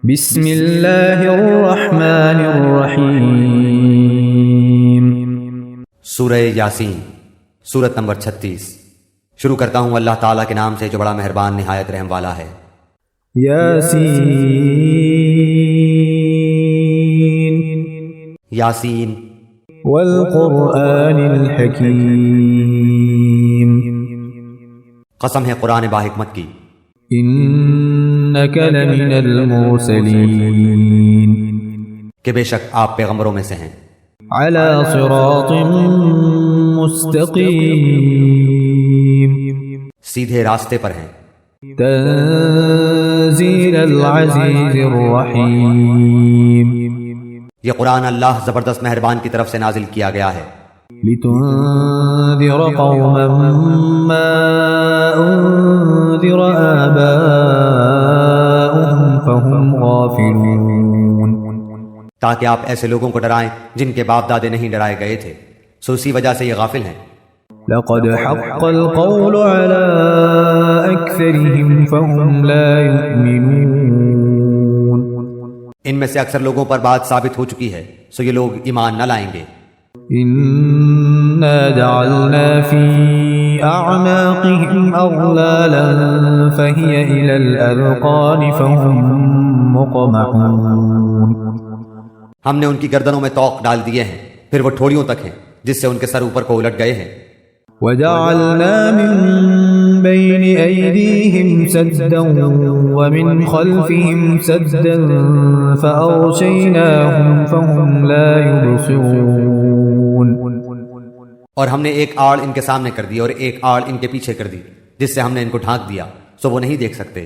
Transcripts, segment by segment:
بسم اللہ الرحمن الرحیم۔ سورہ یاسین، سورت نمبر 36۔ شروع کرتا ہوں اللہ تعالیٰ کے نام سے جو بڑا مہربان نہایت رحم والا ہے۔ یاسین یاسین والقرآن الحکیم۔ قسم ہے قرآن باحکمت کی۔ انک لمن المرسلین، کہ بے شک آپ پیغمبروں میں سے ہیں، علی صراط مستقیم، سیدھے راستے پر ہیں۔ تنزیل العزیز الرحیم، یہ قرآن اللہ زبردست مہربان کی طرف سے نازل کیا گیا ہے۔ لتنذر قوما ما انذر آباؤهم فهم غافلون، تاکہ آپ ایسے لوگوں کو ڈرائیں جن کے باپ دادے نہیں ڈرائے گئے تھے، سو اسی وجہ سے یہ غافل ہیں۔ لقد حق القول على أكثرهم فهم لا يؤمنون، ان میں سے اکثر لوگوں پر بات ثابت ہو چکی ہے، سو یہ لوگ ایمان نہ لائیں گے۔ إنا جعلنا في أعناقهم أغلالا فهي إلى الأذقان فهم مقمحون، ہم نے ان کی گردنوں میں طوق ڈال دیے ہیں، پھر وہ ٹھوڑیوں تک ہیں جس سے ان کے سر اوپر کو الٹ گئے ہیں۔ وجعلنا من بين أيديهم سدا ومن خلفهم سدا فأغشيناهم فهم لا يبصرون، اور ہم نے ایک آڑ ان کے سامنے کر دی اور ایک آڑ ان کے پیچھے کر دی، جس سے ہم نے ان کو ڈھانک دیا، سو وہ نہیں دیکھ سکتے۔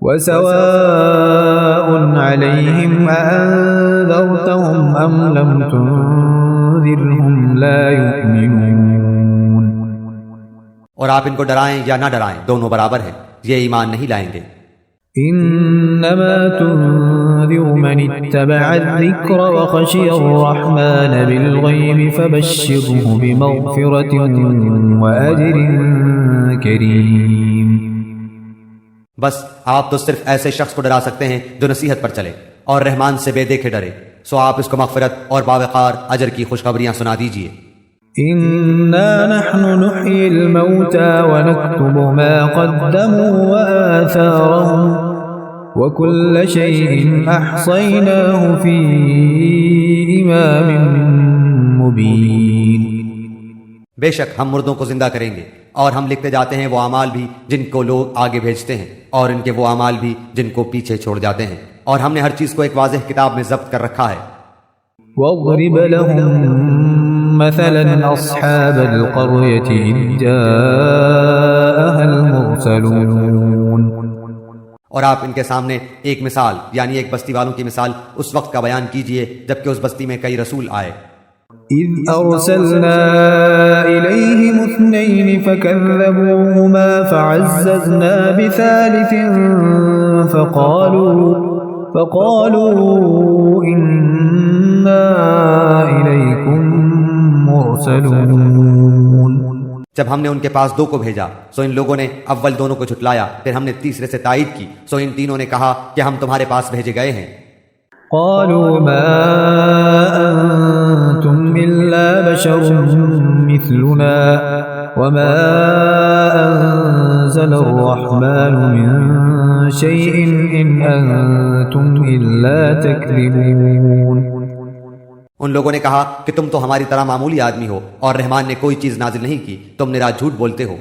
وسواء عليهم أأنذرتهم أم لم تنذرهم لا يؤمنون، اور آپ ان کو ڈرائیں یا نہ ڈرائیں دونوں برابر ہیں، یہ ایمان نہیں لائیں گے۔ إنما تنذر من اتبع الذكر وخشي الرحمن بالغيب فبشره بمغفرة وأجر كريم، بس آپ تو صرف ایسے شخص کو ڈرا سکتے ہیں جو نصیحت پر چلے اور رحمان سے بے دیکھے ڈرے، سو آپ اس کو مغفرت اور باوقار اجر کی خوشخبریاں سنا دیجئے۔ إنا نحن نحيي الموتى ونكتب ما قدموا وآثارهم وكل شيء أحصيناه في إمام مبين، بے شک ہم مردوں کو زندہ کریں گے اور ہم لکھتے جاتے ہیں وہ اعمال بھی جن کو لوگ آگے بھیجتے ہیں اور ان کے وہ اعمال بھی جن کو پیچھے چھوڑ جاتے ہیں، اور ہم نے ہر چیز کو ایک واضح کتاب میں ضبط کر رکھا ہے۔ واضرب لهم مثلا أصحاب القرية إذ جاءها المرسلون، اور آپ ان کے سامنے ایک مثال یعنی ایک بستی والوں کی مثال اس وقت کا بیان کیجئے جبکہ اس بستی میں کئی رسول آئے۔ إذ أرسلنا إليهم اثنين فكذبوهما فعززنا بثالث فقالوا إنا إليكم مرسلون، جب ہم نے ان کے پاس دو کو بھیجا سو ان لوگوں نے اول دونوں کو جھٹلایا، پھر ہم نے تیسرے سے تائید کی، سو ان تینوں نے کہا کہ ہم تمہارے پاس بھیجے گئے ہیں۔ قالوا ما أنتم إلا بشر مثلنا وما أنزل الرحمن من شيء إن أنتم إلا تكذبون، ان لوگوں نے کہا کہ تم تو ہماری طرح معمولی آدمی ہو اور رحمان نے کوئی چیز نازل نہیں کی، تم نرا جھوٹ بولتے ہو۔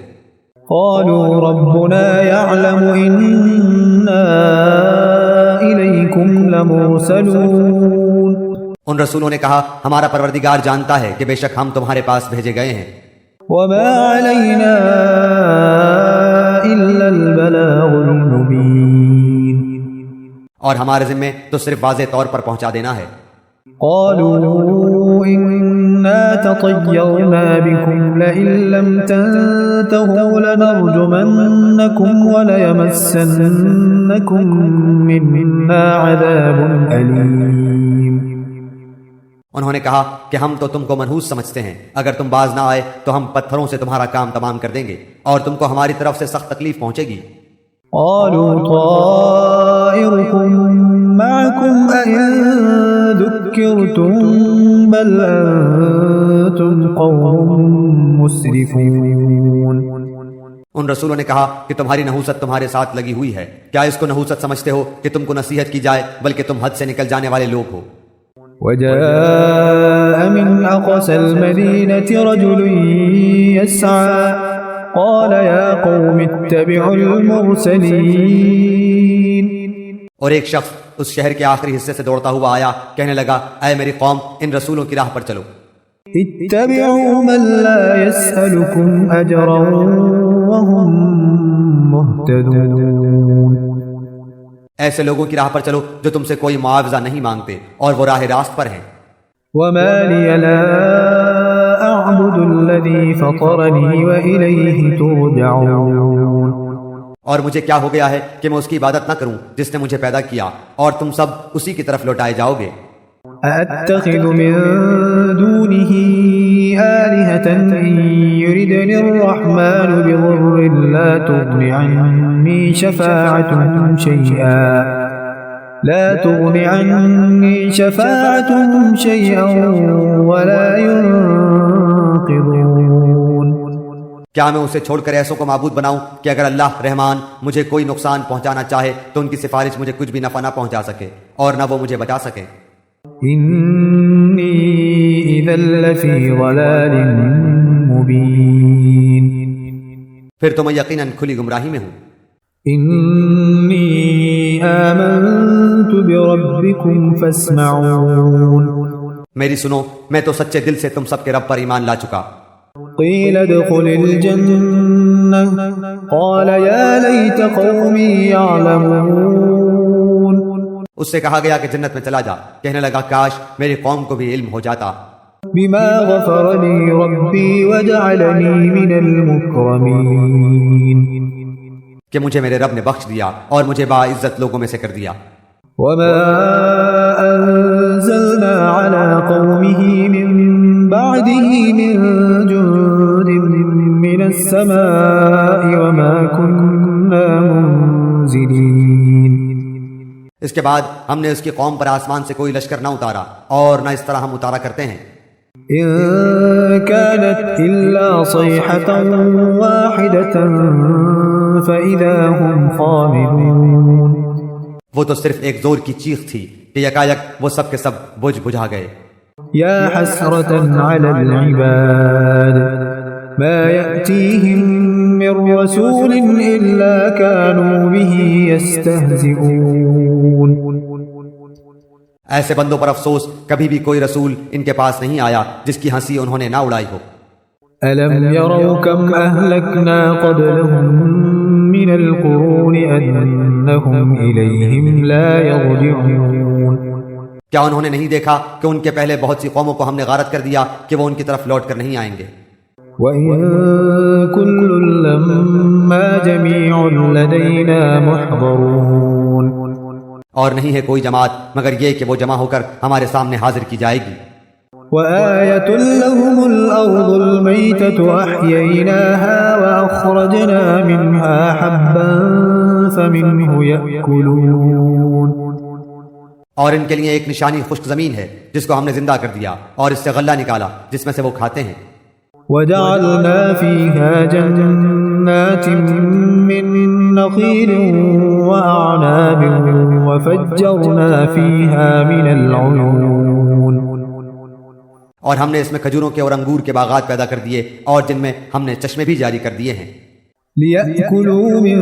قالوا ربنا يعلم إنا إليكم لمرسلون، ان رسولوں نے کہا ہمارا پروردگار جانتا ہے کہ بے شک ہم تمہارے پاس بھیجے گئے ہیں، وما علينا إلا البلاغ المبين، اور ہمارے ذمے تو صرف واضح طور پر پہنچا دینا ہے۔ قالوا إنا تطيرنا بكم لئن لم تنتهوا لنرجمنكم وليمسنكم منا عذاب أليم، انہوں نے کہا کہ ہم تو تم کو منحوس سمجھتے ہیں، اگر تم باز نہ آئے تو ہم پتھروں سے تمہارا کام تمام کر دیں گے اور تم کو ہماری طرف سے سخت تکلیف پہنچے گی۔ قالوا طائركم معكم أئن ذكرتم بل أنتم قوم مسرفون. ان رسولوں نے کہا کہ تمہاری نحوست تمہارے ساتھ لگی ہوئی ہے. کیا اس کو نحوست سمجھتے ہو کہ تم کو نصیحت کی جائے، بلکہ تم حد سے نکل جانے والے لوگ ہو. وجاء من أقصى المدينة رجل يسعى قال يا قوم اتبعوا المرسلين. اور ایک شخص اس شہر کے آخری حصے سے دوڑتا ہوا آیا، کہنے لگا اے میری قوم، ان رسولوں کی راہ پر چلو. اتبعوا من لا يسألكم أجرا وهم مهتدون. ایسے لوگوں کی راہ پر چلو جو تم سے کوئی معاوضہ نہیں مانگتے اور وہ راہ راست پر ہیں. وما لي لا أعبد الذي فطرني وإليه ترجعون. اور مجھے کیا ہو گیا ہے کہ میں اس کی عبادت نہ کروں جس نے مجھے پیدا کیا، اور تم سب اسی کی طرف لوٹائے جاؤ گے. أَأَتَّخِذُ مِن دُونِهِ آلِهَةً إِن يُرِدْنِ الرَّحْمَنُ بِضُرٍّ لَا تُغْنِ عَنِّي شَفَاعَتُهُمْ شَيْئًا وَلَا يُنقِذُونَ. کیا میں اسے چھوڑ کر ایسوں کو معبود بناؤں کہ اگر اللہ رحمان مجھے کوئی نقصان پہنچانا چاہے تو ان کی سفارش مجھے کچھ بھی نفع نہ پہنچا سکے اور نہ وہ مجھے بچا سکے. إِنِّي إِذًا لَّفِي ضَلَالٍ مُّبِينٍ. پھر تو میں یقیناً کھلی گمراہی میں ہوں. إِنِّي آمَنتُ بِرَبِّكُمْ فَاسْمَعُونِ. میری سنو، میں تو سچے دل سے تم سب کے رب پر ایمان لا چکا. قِيلَ ادْخُلِ الْجَنَّةَ قَالَ يَا لَيْتَ قَوْمِي يَعْلَمُونَ. اس سے کہا گیا کہ جنت میں چلا جا، کہنے لگا کاش میری قوم کو بھی علم ہو جاتا. بِمَا غَفَرَ لِي رَبِّي وَجَعَلَنِي مِنَ الْمُكْرَمِينَ. کہ مجھے میرے رب نے بخش دیا اور مجھے باعزت لوگوں میں سے کر دیا. وَمَا أَنزَلْنَا عَلَىٰ قَوْمِهِ مِن بَعْدِهِ مِن جُندٍ مِّنَ السَّمَاءِ وَمَا كُنَّا مُنزِلِينَ. اس کے بعد ہم نے اس کی قوم پر آسمان سے کوئی لشکر نہ اتارا اور نہ اس طرح ہم اتارا کرتے ہیں. إِن كَانَتْ إِلَّا صَيْحَةً وَاحِدَةً فَإِذَا هُمْ خَامِدُونَ. وہ تو صرف ایک زور کی چیخ تھی کہ یکایک وہ سب کے سب بجھا گئے. يا حسرة على العباد ما يأتيهم من رسول إلا كانوا به يستهزئون. ایسے بندوں پر افسوس، کبھی بھی کوئی رسول ان کے پاس نہیں آیا جس کی ہنسی انہوں نے نہ اڑائی ہو. ألم يروا كم أهلكنا قبلهم من القرون أنهم إليهم لا يرجعون. کیا انہوں نے نہیں دیکھا کہ ان کے پہلے بہت سی قوموں کو ہم نے غارت کر دیا کہ وہ ان کی طرف لوٹ کر نہیں آئیں گے. وَإِن كُلٌّ لَّمَّا جَمِيعٌ لَّدَيْنَا مُحْضَرُونَ. اور نہیں ہے کوئی جماعت مگر یہ کہ وہ جمع ہو کر ہمارے سامنے حاضر کی جائے گی. وَآيَةٌ لَّهُمُ الْأَرْضُ الْمَيْتَةُ أَحْيَيْنَاهَا وَأَخْرَجْنَا مِنْهَا حَبًّا فَمِنْهُ يَأْكُلُونَ. اور ان کے لیے ایک نشانی خشک زمین ہے جس کو ہم نے زندہ کر دیا اور اس سے غلہ نکالا جس میں سے وہ کھاتے ہیں. وَجَعَلْنَا فِيهَا جَنَّاتٍ مِّن نَّخِيلٍ وَأَعْنَابٍ وَفَجَّرْنَا فِيهَا مِنَ الْعُيُونِ. اور ہم نے اس میں کھجوروں کے اور انگور کے باغات پیدا کر دیے اور جن میں ہم نے چشمے بھی جاری کر دیے ہیں. لِيَأْكُلُوا مِن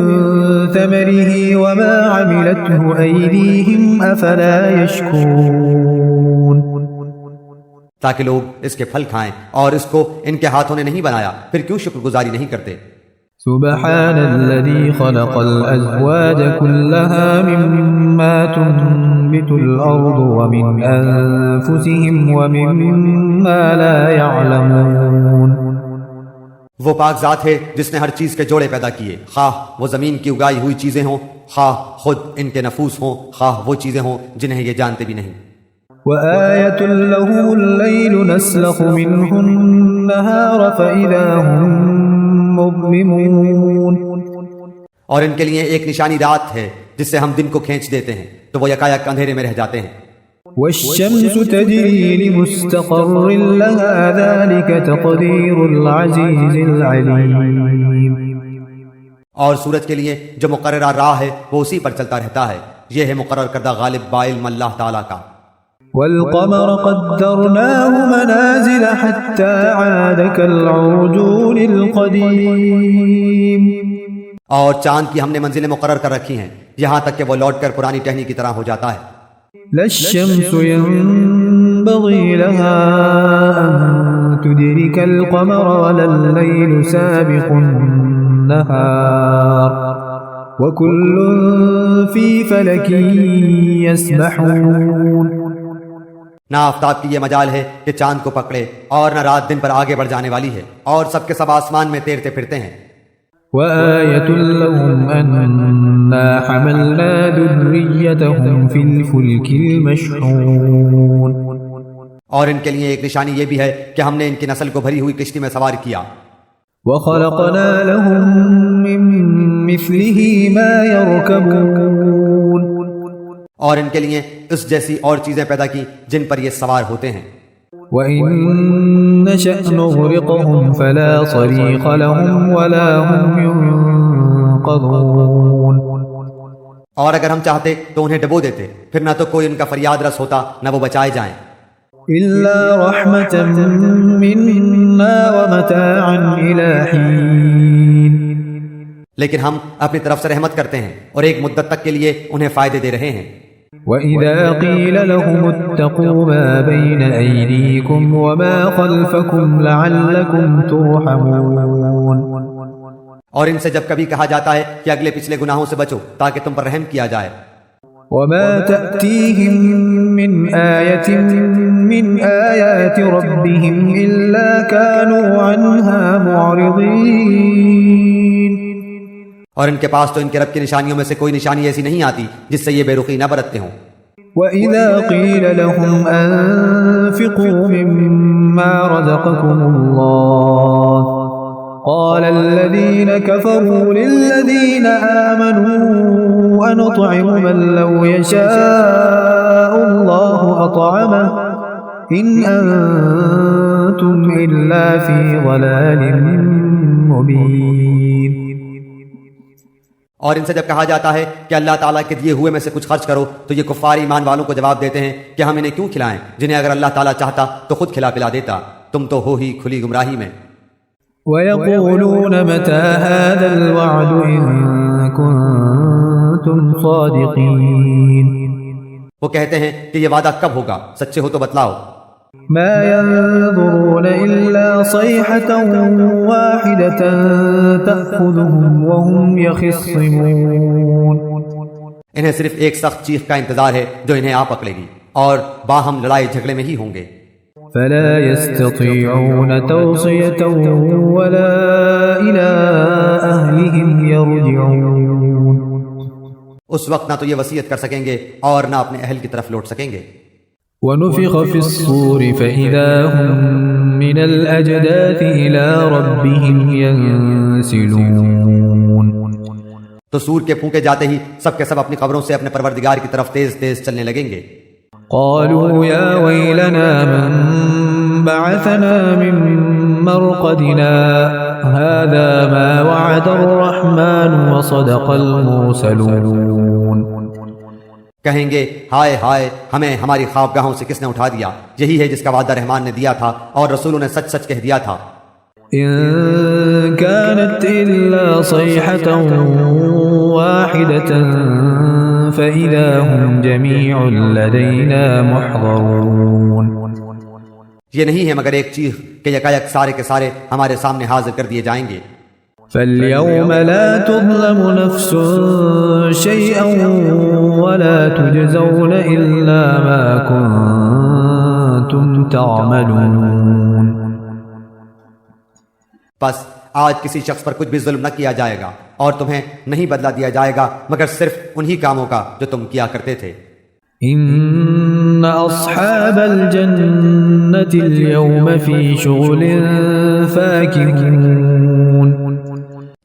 ثَمَرِهِ وَمَا عَمِلَتْهُ أَيْدِيهِمْ أَفَلَا يَشْكُرُونَ. تاکہ لوگ اس کے پھل کھائیں اور اس کو ان کے ہاتھوں نے نہیں بنایا، پھر کیوں شکر گزاری نہیں کرتے. سبحان الذي خلق الأزواج كلها مما تنبت الأرض ومن أنفسهم ومما لا يعلمون. وہ پاک ذات ہے جس نے ہر چیز کے جوڑے پیدا کیے، خواہ وہ زمین کی اگائی ہوئی چیزیں ہوں، خواہ خود ان کے نفوس ہوں، خواہ وہ چیزیں ہوں جنہیں یہ جانتے بھی نہیں. وآية لهم الليل نسلخ منه النهار فإذا هم مظلمون. اور ان کے لیے ایک نشانی رات ہے جس سے ہم دن کو کھینچ دیتے ہیں تو وہ یکایک اندھیرے میں رہ جاتے ہیں. والشمس تجري لمستقر لها ذلك تقدير العزيز العليم. اور سورج کے لیے جو مقررہ راہ ہے وہ اسی پر چلتا رہتا ہے، یہ ہے مقرر کردہ غالب بعلم اللہ تعالیٰ کا. والقمر قدرناه منازل حتى عاد كالعرجون القديم. اور چاند کی ہم نے منزلیں مقرر کر رکھی ہیں یہاں تک کہ وہ لوٹ کر پرانی ٹہنی کی طرح ہو جاتا ہے. لا الشمس ينبغي لها أن تدرك القمر ولا الليل سابق النهار وكل في فلك يسبحون. نہ آفتاب کی یہ مجال ہے کہ چاند کو پکڑے اور نہ رات دن پر آگے بڑھ جانے والی ہے، اور سب کے سب آسمان میں تیرتے پھرتے ہیں. وآية لهم أنا حملنا ذريتهم في الفلك المشحون. اور ان کے لیے ایک نشانی یہ بھی ہے کہ ہم نے ان کی نسل کو بھری ہوئی کشتی میں سوار کیا. وخلقنا لهم من مثله ما يركبون. اور ان کے لیے اس جیسی اور چیزیں پیدا کی جن پر یہ سوار ہوتے ہیں. وَإِن نَّشَأْ نُغْرِقْهُمْ فَلَا صَرِيخَ لَهُمْ وَلَا هُمْ يُنقَذُونَ. اور اگر ہم چاہتے تو انہیں ڈبو دیتے، پھر نہ تو کوئی ان کا فریاد رس ہوتا نہ وہ بچائے جائیں. إِلَّا رَحْمَةً مِّنَّا وَمَتَاعًا إِلَىٰ حِينٍ. لیکن ہم اپنی طرف سے رحمت کرتے ہیں اور ایک مدت تک کے لیے انہیں فائدے دے رہے ہیں. وَإِذَا قِيلَ لَهُمُ اتَّقُوا مَا بَيْنَ أَيْدِيكُمْ وَمَا خَلْفَكُمْ لَعَلَّكُمْ تُرْحَمُونَ. اور ان سے جب کبھی کہا جاتا ہے کہ اگلے پچھلے گناہوں سے بچو تاکہ تم پر رحم کیا جائے. وَمَا تَأْتِيهِم مِّنْ آيَةٍ مِّنْ آيَاتِ رَبِّهِمْ إِلَّا كَانُوا عَنْهَا مُعْرِضِينَ. اور ان کے پاس تو ان کے رب کی نشانیوں میں سے کوئی نشانی ایسی نہیں آتی جس سے یہ بے رخی نہ برتتے ہوں. وَإِذَا قِيلَ لَهُمْ أَنفِقُوا مِمَّا رَزَقَكُمُ اللَّهُ قَالَ الَّذِينَ كَفَرُوا لِلَّذِينَ آمَنُوا أَنُطْعِمُ مَن لَّوْ يَشَاءُ اللَّهُ أَطْعَمَهُ إِنْ أَنتُمْ إِلَّا فِي ضَلَالٍ مُّبِينٍ. اور ان سے جب کہا جاتا ہے کہ اللہ تعالیٰ کے دیے ہوئے میں سے کچھ خرچ کرو تو یہ کفار ایمان والوں کو جواب دیتے ہیں کہ ہم انہیں کیوں کھلائیں جنہیں اگر اللہ تعالیٰ چاہتا تو خود کھلا پلا دیتا، تم تو ہو ہی کھلی گمراہی میں. وَيَقُولُونَ مَتَىٰ هَٰذَا الْوَعْدُ إِن كُنتُمْ صَادِقِينَ. وہ کہتے ہیں کہ یہ وعدہ کب ہوگا، سچے ہو تو بتلاؤ. مَا يَنظُرُونَ إِلَّا صَيْحَةً وَاحِدَةً تَأْخُذُهُمْ وَهُمْ يَخِصِّمُونَ. انہیں صرف ایک سخت چیخ کا انتظار ہے جو انہیں آ پکڑے گی اور باہم لڑائی جھگڑے میں ہی ہوں گے. فَلَا يَسْتَطِيعُونَ تَوْصِيَةً وَلَا إِلَىٰ أَهْلِهِمْ يَرْجِعُونَ. اس وقت نہ تو یہ وصیت کر سکیں گے اور نہ اپنے اہل کی طرف لوٹ سکیں گے. وَنُفِخَ فِي الصُّورِ فَإِذَا هُم مِّنَ الْأَجْدَاثِ إِلَىٰ رَبِّهِمْ يَنسِلُونَ. تو سور کے پھونکے جاتے ہی سب کے سب اپنی قبروں سے اپنے پروردگار کی طرف تیز تیز چلنے لگیں گے. قالوا يا ويلنا من بعثنا من مرقدنا هذا ما وعد الرحمن وصدق المرسلون. کہیں گے ہائے ہائے ہمیں ہماری خوابگاہوں سے کس نے اٹھا دیا، یہی ہے جس کا وعدہ رحمان نے دیا تھا اور رسولوں نے سچ سچ کہہ دیا تھا. إن كانت إلا صيحة واحدة فإذا هم جميع لدينا محضرون. یہ نہیں ہے مگر ایک چیخ کہ یکایک سارے کے سارے ہمارے سامنے حاضر کر دیے جائیں گے. فاليوم لا تظلم نفس شيئا ولا تجزون إلا ما كنتم تعملون. بس آج کسی شخص پر کچھ بھی ظلم نہ کیا جائے گا اور تمہیں نہیں بدلہ دیا جائے گا مگر صرف انہی کاموں کا جو تم کیا کرتے تھے. ان اصحاب الجنة اليوم في شغل فاكهون.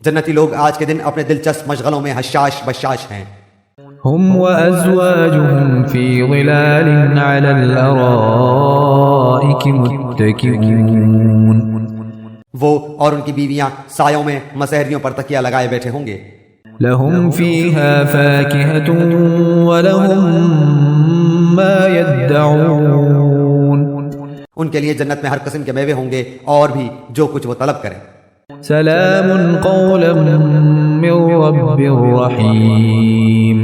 جنتی لوگ آج کے دن اپنے دلچسپ مشغلوں میں حشاش بشاش ہیں. هم وأزواجهم في ظلال على الأرائك متكئون وہ اور ان کی بیویاں سایوں میں مسہریوں پر تکیہ لگائے بیٹھے ہوں گے. لهم فيها فاكهة ولهم ما يدعون ان کے لیے جنت میں ہر قسم کے میوے ہوں گے اور بھی جو کچھ وہ طلب کریں. سلام قولا من رب رحيم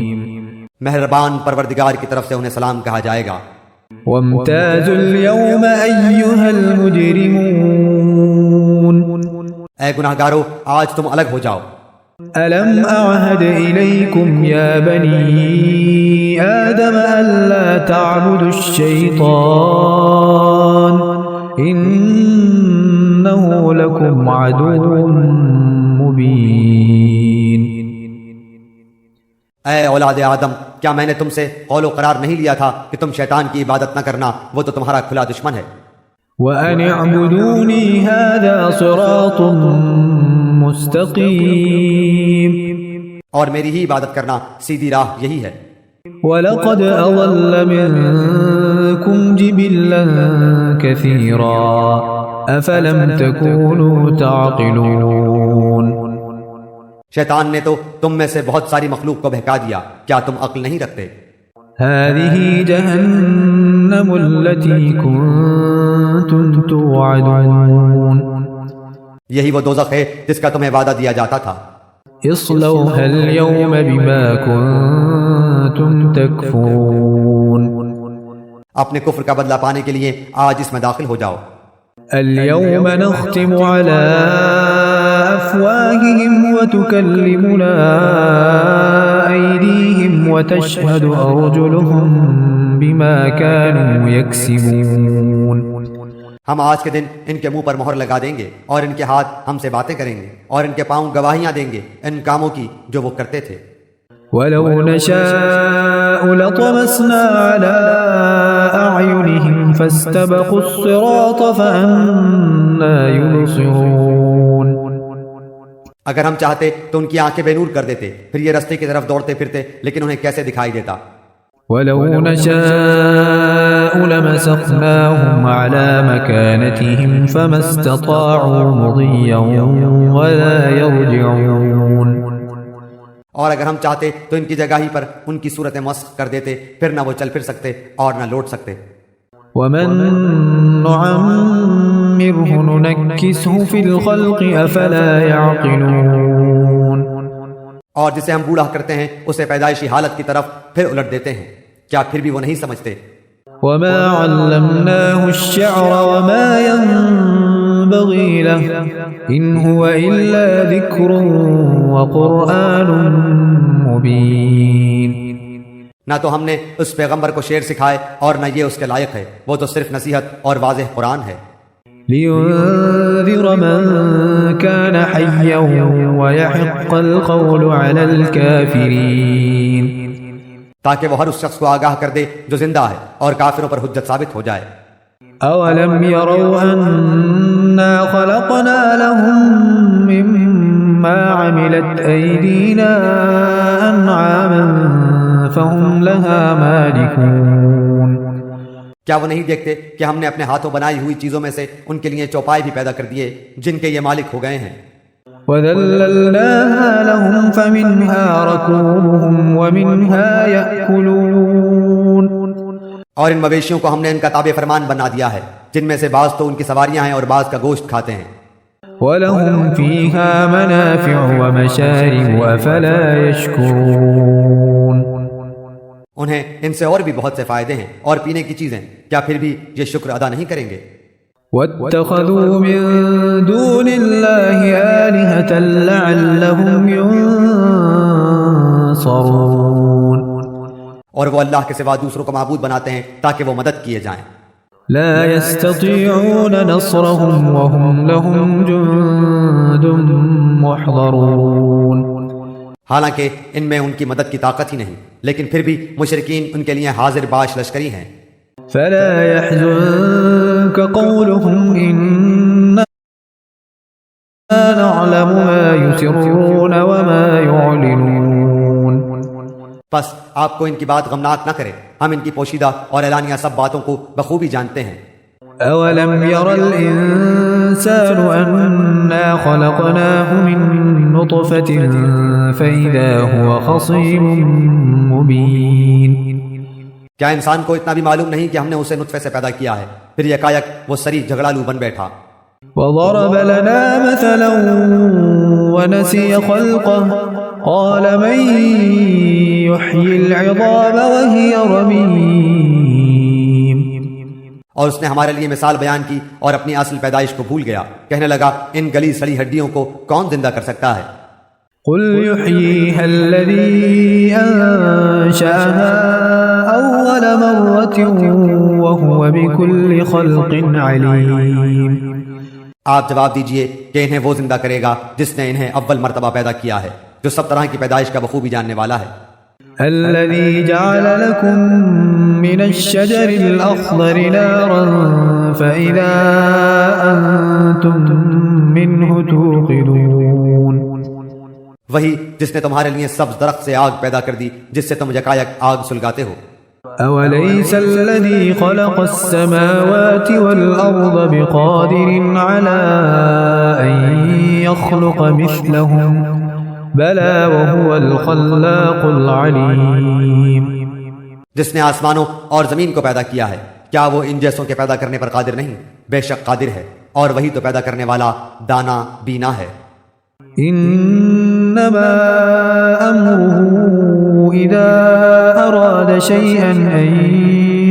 مہربان پروردگار کی طرف سے انہیں سلام کہا جائے گا. وامتازوا اليوم أيها المجرمون اے گناہگارو آج تم الگ ہو جاؤ. ألم أعهد إليكم يا بني آدم ألا تعبدوا الشيطان إنه لكم عدو مبين. اے اولاد آدم کیا میں نے تم سے قول و قرار نہیں لیا تھا کہ تم شیطان کی عبادت نہ کرنا، وہ تو تمہارا کھلا دشمن ہے. وَأَنِ اعْبُدُونِي هَذَا صِرَاطٌ مُسْتَقِيمٌ اور میری ہی عبادت کرنا سیدھی راہ یہی ہے. وَلَقَدْ أَضَلَّ مِنْكُمْ جِبِلًّا كَثِيرًا أَفَلَمْ تَكُونُوا تَعْقِلُونَ شیطان نے تو تم میں سے بہت ساری مخلوق کو بہکا دیا، کیا تم عقل نہیں رکھتے؟ هذه جهنم التي كنتم توعدون یہی وہ دوزخ ہے جس کا تمہیں وعدہ دیا جاتا تھا. اصلوها اليوم بما كنتم تكفرون اپنے کفر کا بدلہ پانے کے لیے آج اس میں داخل ہو جاؤ. اليوم نختم على أفواههم وتكلمنا أيديهم وتشهد أرجلهم بما كانوا يكسبون. ہم آج کے دن ان کے منہ پر مہر لگا دیں گے اور ان کے ہاتھ ہم سے باتیں کریں گے اور ان کے پاؤں گواہیاں دیں گے ان کاموں کی جو وہ کرتے تھے. وَلَوْ نَشَاءُ لَطَمَسْنَا عَلَىٰ أَعْيُنِهِمْ فَاسْتَبَقُوا الصِّرَاطَ فَأَنَّىٰ يُبْصِرُونَ. اگر ہم چاہتے تو ان کی آنکھیں بے نور کر دیتے، پھر یہ رستے کی طرف دوڑتے پھرتے، لیکن انہیں کیسے دکھائی دیتا. وَلَوْ نَشَاءُ لَمَسَخْنَاهُمْ عَلَىٰ مَكَانَتِهِمْ فَمَا اسْتَطَاعُوا مُضِيًّا وَلَا يَرْجِعُونَ. اور اگر ہم چاہتے تو ان کی جگہ ہی پر ان کی صورت مسخ کر دیتے، پھر نہ وہ چل پھر سکتے اور نہ لوٹ سکتے. وَمَن نُّعَمِّرْهُ نُنَكِّسْهُ فِي الْخَلْقِ أَفَلَا يَعْقِلُونَ. اور جسے ہم بوڑھا کرتے ہیں اسے پیدائشی حالت کی طرف پھر الٹ دیتے ہیں، کیا پھر بھی وہ نہیں سمجھتے؟ وَمَا عَلَّمْنَاهُ الشِّعْرَ وَمَا يَنبَغِي لَهُ إِنْ هُوَ إِلَّا ذِكْرٌ وَقُرْآنٌ مُبِينٌ. نہ تو ہم نے اس پیغمبر کو شعر سکھائے اور نہ یہ اس کے لائق ہے، وہ تو صرف نصیحت اور واضح قرآن ہے. لِيُنذِرَ مَن كَانَ حَيًّا وَيَحِقَّ الْقَوْلُ عَلَى الْكَافِرِينَ. تاکہ وہ ہر اس شخص کو آگاہ کر دے جو زندہ ہے اور کافروں پر حجت ثابت ہو جائے. أَوَلَمْ يَرَوْا أَنَّا خَلَقْنَا لَهُم مِّمَّا عَمِلَتْ أَيْدِينَا أَنْعَامًا فَهُمْ لَهَا مَالِكُونَ. کیا وہ نہیں دیکھتے کہ ہم نے اپنے ہاتھوں بنائی ہوئی چیزوں میں سے ان کے لیے چوپائے بھی پیدا کر دیے جن کے یہ مالک ہو گئے ہیں. وَذَلَّلْنَاهَا لَهُمْ فَمِنْهَا رَكُوبُهُمْ وَمِنْهَا يَأْكُلُونَ. اور ان مویشیوں کو ہم نے ان کا تابع فرمان بنا دیا ہے، جن میں سے بعض تو ان کی سواریاں ہیں اور بعض کا گوشت کھاتے ہیں. وَلَهُمْ فِيهَا مَنَافِعُ وَمَشَارِبُ أَفَلَا يَشْكُرُونَ. انہیں ان سے اور بھی بہت سے فائدے ہیں اور پینے کی چیزیں، کیا پھر بھی یہ شکر ادا نہیں کریں گے؟ وَاتَّخَذُوا مِن دُونِ اللَّهِ آلِهَةً لَعَلَّهُمْ يُنصَرُونَ. اور وہ اللہ کے سوا دوسروں کو معبود بناتے ہیں تاکہ وہ مدد کیے جائیں. لا يستطيعون نصرهم وهم لهم جند محضرون. حالانکہ ان میں ان کی مدد کی طاقت ہی نہیں، لیکن پھر بھی مشرکین ان کے لیے حاضر باش لشکری ہیں. فلا يحزنك قولهم إننا نعلم ما يسرون وما يعلنون. بس آپ کو ان کی بات غمناک نہ کرے، ہم ان کی پوشیدہ اور اعلانیہ سب باتوں کو بخوبی جانتے ہیں۔ أولم ير الإنسان أنا خلقناه من نطفة فإذا هو خصيم مبين۔ کیا انسان کو اتنا بھی معلوم نہیں کہ ہم نے اسے نطفے سے پیدا کیا ہے، پھر یکایک وہ سری جھگڑالو بن بیٹھا۔ وضرب لنا مثلا ونسي خلقه قال من يحيي العظام وهي رميم۔ اور اس نے ہمارے لیے مثال بیان کی اور اپنی اصل پیدائش کو بھول گیا، کہنے لگا ان گلی سڑی ہڈیوں کو کون زندہ کر سکتا ہے؟ قل يحييها الذي أنشأها أول مرة وهو بكل خلق عليم۔ آپ جواب دیجئے کہ انہیں وہ زندہ کرے گا جس نے انہیں اول مرتبہ پیدا کیا ہے، جو سب طرح کی پیدائش کا بخوبی جاننے والا ہے۔ الذي جعل لكم من الشجر الأخضر نارا فإذا أنتم منه توقدون۔ وہی جس نے تمہارے لیے سبز درخت سے آگ پیدا کر دی جس سے تم یکایک آگ سلگاتے ہو۔ أوليس الذي خلق السماوات والأرض بقادر على أن يخلق مثلهم بلى وهو الخلاق العليم۔ جس نے آسمانوں اور زمین کو پیدا کیا ہے، کیا وہ ان جیسوں کے پیدا کرنے پر قادر نہیں؟ بے شک قادر ہے، اور وہی تو پیدا کرنے والا دانا بینا ہے۔ إنما أمره إذا أراد شيئا أن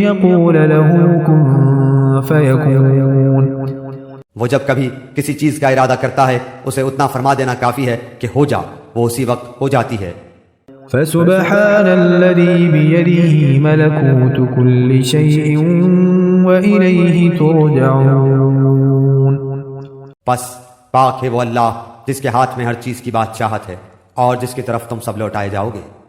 يقول له كن فيكون۔ وہ جب کبھی کسی چیز کا ارادہ کرتا ہے اسے اتنا فرما دینا کافی ہے کہ ہو جا، وہ اسی وقت ہو جاتی ہے۔ فسبحان الذي بيده ملكوت كل شيء وإليه ترجعون۔ بس پاک ہے وہ اللہ جس کے ہاتھ میں ہر چیز کی بادشاہت ہے اور جس کی طرف تم سب لوٹائے جاؤ گے۔